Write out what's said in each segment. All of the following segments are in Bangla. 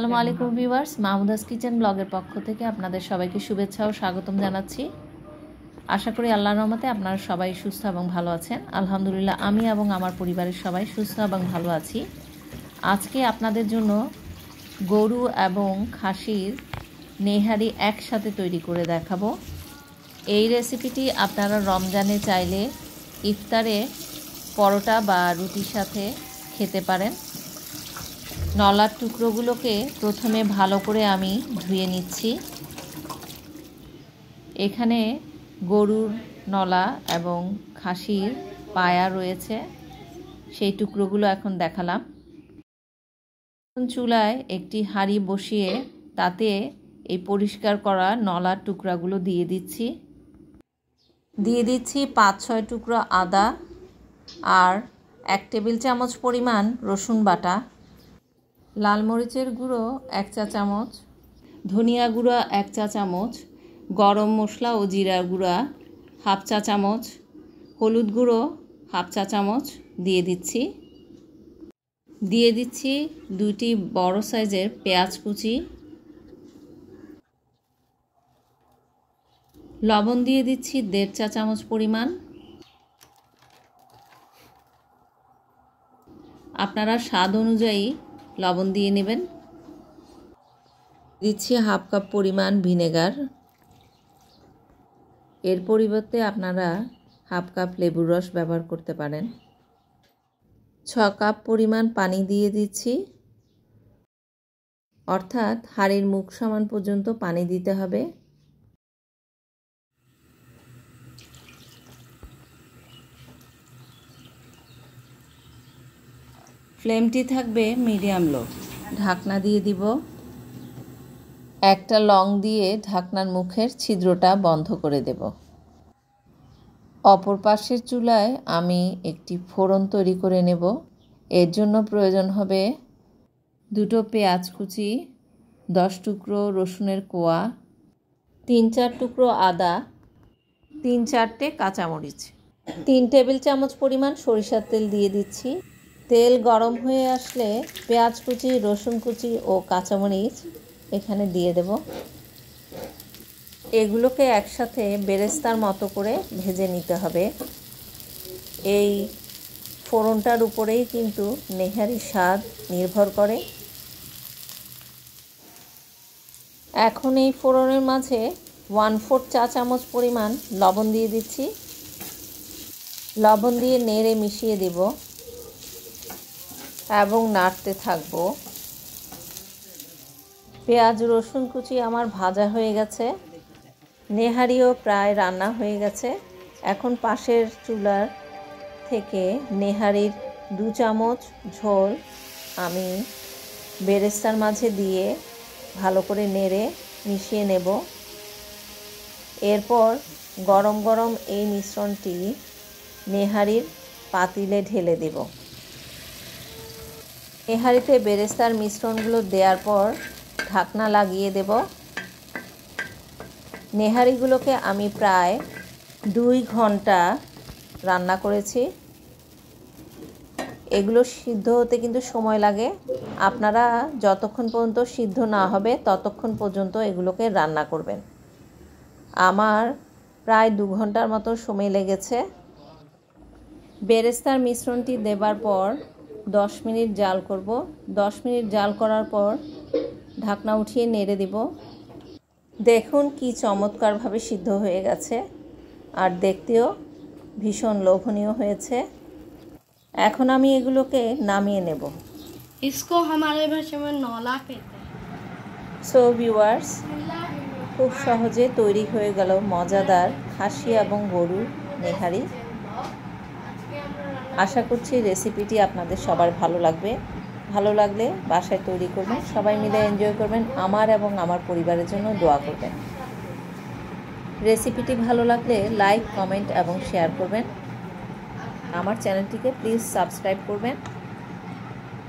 আসসালামু আলাইকুম ভিউয়ার্স, মাহমুদাস কিচেন ব্লগের পক্ষ থেকে আপনাদের সবাইকে শুভেচ্ছা ও স্বাগতম জানাচ্ছি। আশা করি আল্লাহর রহমতে আপনারা সবাই সুস্থ এবং ভালো আছেন। আলহামদুলিল্লাহ, আমি এবং আমার পরিবারের সবাই সুস্থ এবং ভালো আছি। আজকে আপনাদের জন্য গরু এবং খাসির নেহারি একসাথে তৈরি করে দেখাবো। এই রেসিপিটি আপনারা রমজানে চাইলে ইফতারে পরোটা বা রুটির সাথে খেতে পারেন। নলার টুকরোগুলোকে প্রথমে ভালো করে আমি ধুয়ে নিচ্ছি। এখানে গরুর নলা এবং খাসির পায়া রয়েছে, সেই টুকরোগুলো এখন দেখালাম। চুলায় একটি হাঁড়ি বসিয়ে তাতে এই পরিষ্কার করা নলার টুকরাগুলো দিয়ে দিচ্ছি। 5-6 টুকরো আদা আর 1 টেবিল চামচ পরিমাণ রসুন বাটা, লাল মরিচের গুঁড়ো 1 চা চামচ, ধনিয়া গুঁড়ো 1 চা চামচ, গরম মশলা ও জিরা গুঁড়া 1/2 চা চামচ, হলুদ গুঁড়ো 1/2 চা চামচ দিয়ে দিচ্ছি 2টি বড় সাইজের পেঁয়াজ কুচি, লবণ দিয়ে দিচ্ছি 1.5 চা চামচ পরিমাণ। আপনারা স্বাদ অনুযায়ী লবণ দিয়ে নেবেন। দিচ্ছি 1/2 কাপ পরিমাণ ভিনেগার। এর পরিবর্তে আপনারা 1/2 কাপ লেবুর রস ব্যবহার করতে পারেন। 6 কাপ পরিমাণ পানি দিয়ে দিচ্ছি, অর্থাৎ হাঁড়ির মুখ সমান পর্যন্ত পানি দিতে হবে। ফ্লেমটি থাকবে মিডিয়াম লো। ঢাকনা দিয়ে দিব। একটা লং দিয়ে ঢাকনার মুখের ছিদ্রটা বন্ধ করে দেব। অপর পাশের চুলায় আমি একটি ফোড়ন তৈরি করে নেব। এর জন্য প্রয়োজন হবে 2টো পেঁয়াজ কুচি, 10 টুকরো রসুনের কোয়া, 3-4 টুকরো আদা, 3-4টে কাঁচামরিচ, 3 টেবিল চামচ পরিমাণ সরিষার তেল দিয়ে দিচ্ছি। তেল গরম হয়ে আসলে পেঁয়াজ কুচি, রসুন কুচি ও কাঁচামরিচ এখানে দিয়ে দেব। এগুলোকে একসাথে বেরেস্তার মতো করে ভেজে নিতে হবে। এই ফোড়নটার উপরেই কিন্তু নেহারির স্বাদ নির্ভর করে। এখন এই ফোড়নের মাঝে 1/4 চা চামচ পরিমাণ লবণ দিয়ে দিচ্ছি। লবণ দিয়ে নেড়ে মিশিয়ে দেব এবং নাড়তে থাকব। পেঁয়াজ রসুন কুচি আমার ভাজা হয়ে গেছে, নেহারিও প্রায় রান্না হয়ে গেছে। এখন পাশের চুলার থেকে নেহারির 2 চামচ ঝোল আমি বেরেস্তার মাঝে দিয়ে ভালো করে নেড়ে মিশিয়ে নেব। এরপর গরম গরম এই মিশ্রণটি নেহারির পাতিলে ঢেলে দেব। নেহারিতে বেরেস্তার মিশ্রণগুলো দেওয়ার পর ঢাকনা লাগিয়ে দেব। নেহারিগুলোকে আমি প্রায় 2 ঘন্টা রান্না করেছি। এগুলো সিদ্ধ হতে কিন্তু সময় লাগে। আপনারা যতক্ষণ পর্যন্ত সিদ্ধ না হবে ততক্ষণ পর্যন্ত এগুলোকে রান্না করবেন। আমার প্রায় 2 ঘন্টার মতো সময় লেগেছে। বেরেস্তার মিশ্রণটি দেবার পর 10 মিনিট জাল করব। 10 মিনিট জাল করার পর ঢাকনা উঠিয়ে নেড়ে দেব। দেখুন কি চমৎকারভাবে সিদ্ধ হয়ে গেছে, আর দেখতেও ভীষণ লোভনীয় হয়েছে। এখন আমি এগুলোকে নামিয়ে নেব। इसको हमारे भाषा में नौला कहते हैं। সো ভিউয়ার্স, খুব সহজে তৈরি হয়ে গেল মজাদার খাসি এবং গরুর নেহারি। আশা করছি রেসিপিটি আপনাদের সবার ভালো লাগবে। ভালো লাগলে বাসায় তৈরি করবেন, সবাই মিলে এনজয় করবেন, আমার এবং আমার পরিবারের জন্য দোয়া করবেন। রেসিপিটি ভালো লাগলে লাইক, কমেন্ট এবং শেয়ার করবেন। আমার চ্যানেলটিকে প্লিজ সাবস্ক্রাইব করবেন।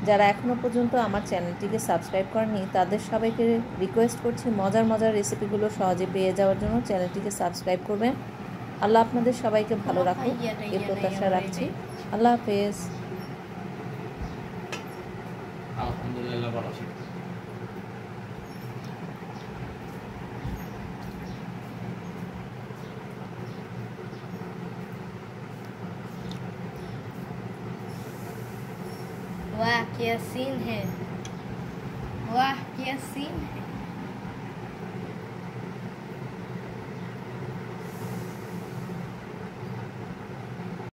যারা এখনও পর্যন্ত আমার চ্যানেলটিকে সাবস্ক্রাইব করেননি তাদের সবাইকে রিকোয়েস্ট করছি মজার মজার রেসিপিগুলো সহজে পেয়ে যাওয়ার জন্য চ্যানেলটিকে সাবস্ক্রাইব করবেন। আল্লাহ আপনাদের সবাইকে ভালো রাখুন এই প্রত্যাশা রাখছি। আল্লাহ হাফেজ। আলহামদুলিল্লাহ ভালো আছি। वाह क्या सीन है, वाह क्या सीन है।